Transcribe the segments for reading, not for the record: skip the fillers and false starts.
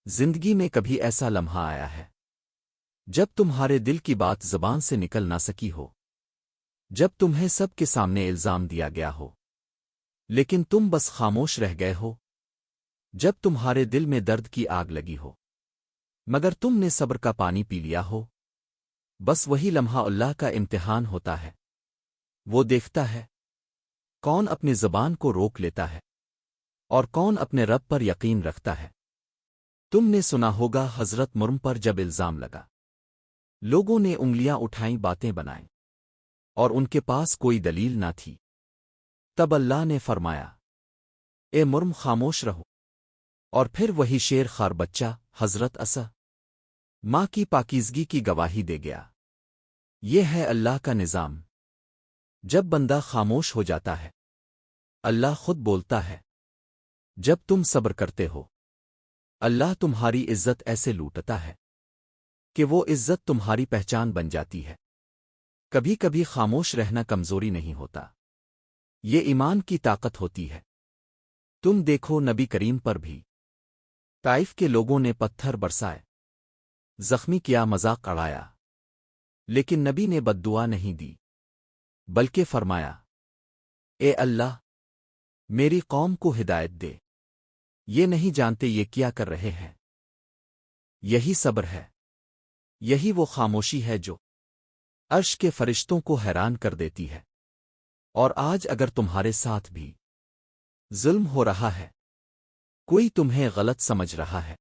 زندگی میں کبھی ایسا لمحہ آیا ہے جب تمہارے دل کی بات زبان سے نکل نہ سکی ہو، جب تمہیں سب کے سامنے الزام دیا گیا ہو لیکن تم بس خاموش رہ گئے ہو، جب تمہارے دل میں درد کی آگ لگی ہو مگر تم نے صبر کا پانی پی لیا ہو؟ بس وہی لمحہ اللہ کا امتحان ہوتا ہے۔ وہ دیکھتا ہے کون اپنی زبان کو روک لیتا ہے اور کون اپنے رب پر یقین رکھتا ہے۔ تم نے سنا ہوگا حضرت مرم پر جب الزام لگا، لوگوں نے انگلیاں اٹھائیں، باتیں بنائیں اور ان کے پاس کوئی دلیل نہ تھی۔ تب اللہ نے فرمایا، اے مرم خاموش رہو۔ اور پھر وہی شیر خوار بچہ حضرت عیسی ماں کی پاکیزگی کی گواہی دے گیا۔ یہ ہے اللہ کا نظام۔ جب بندہ خاموش ہو جاتا ہے، اللہ خود بولتا ہے۔ جب تم صبر کرتے ہو، اللہ تمہاری عزت ایسے لوٹتا ہے کہ وہ عزت تمہاری پہچان بن جاتی ہے۔ کبھی کبھی خاموش رہنا کمزوری نہیں ہوتا، یہ ایمان کی طاقت ہوتی ہے۔ تم دیکھو نبی کریم پر بھی طائف کے لوگوں نے پتھر برسائے، زخمی کیا، مذاق اڑایا، لیکن نبی نے بد دعا نہیں دی بلکہ فرمایا، اے اللہ میری قوم کو ہدایت دے، یہ نہیں جانتے یہ کیا کر رہے ہیں۔ یہی صبر ہے، یہی وہ خاموشی ہے جو عرش کے فرشتوں کو حیران کر دیتی ہے۔ اور آج اگر تمہارے ساتھ بھی ظلم ہو رہا ہے، کوئی تمہیں غلط سمجھ رہا ہے،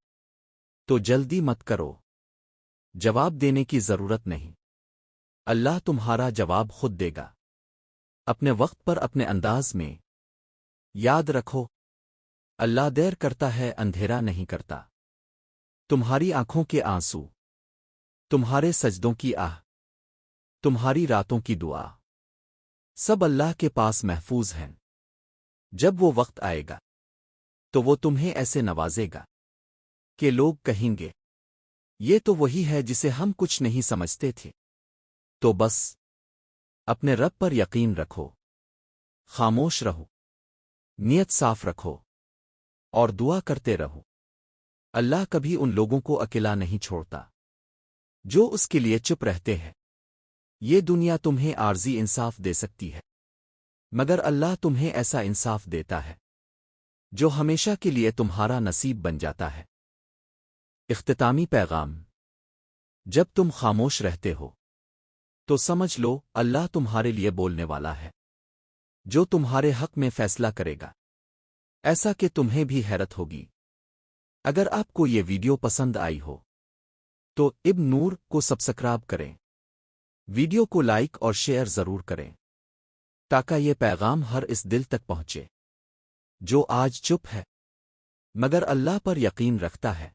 تو جلدی مت کرو، جواب دینے کی ضرورت نہیں، اللہ تمہارا جواب خود دے گا، اپنے وقت پر، اپنے انداز میں۔ یاد رکھو، اللہ دیر کرتا ہے، اندھیرا نہیں کرتا۔ تمہاری آنکھوں کے آنسو، تمہارے سجدوں کی آہ، تمہاری راتوں کی دعا، سب اللہ کے پاس محفوظ ہیں۔ جب وہ وقت آئے گا تو وہ تمہیں ایسے نوازے گا کہ لوگ کہیں گے، یہ تو وہی ہے جسے ہم کچھ نہیں سمجھتے تھے۔ تو بس اپنے رب پر یقین رکھو، خاموش رہو، نیت صاف رکھو اور دعا کرتے رہو۔ اللہ کبھی ان لوگوں کو اکیلا نہیں چھوڑتا جو اس کے لیے چپ رہتے ہیں۔ یہ دنیا تمہیں عارضی انصاف دے سکتی ہے، مگر اللہ تمہیں ایسا انصاف دیتا ہے جو ہمیشہ کے لیے تمہارا نصیب بن جاتا ہے۔ اختتامی پیغام: جب تم خاموش رہتے ہو تو سمجھ لو اللہ تمہارے لیے بولنے والا ہے، جو تمہارے حق میں فیصلہ کرے گا، ایسا کہ تمہیں بھی حیرت ہوگی۔ اگر آپ کو یہ ویڈیو پسند آئی ہو تو ابن نور کو سبسکرائب کریں، ویڈیو کو لائک اور شیئر ضرور کریں تاکہ یہ پیغام ہر اس دل تک پہنچے جو آج چپ ہے مگر اللہ پر یقین رکھتا ہے۔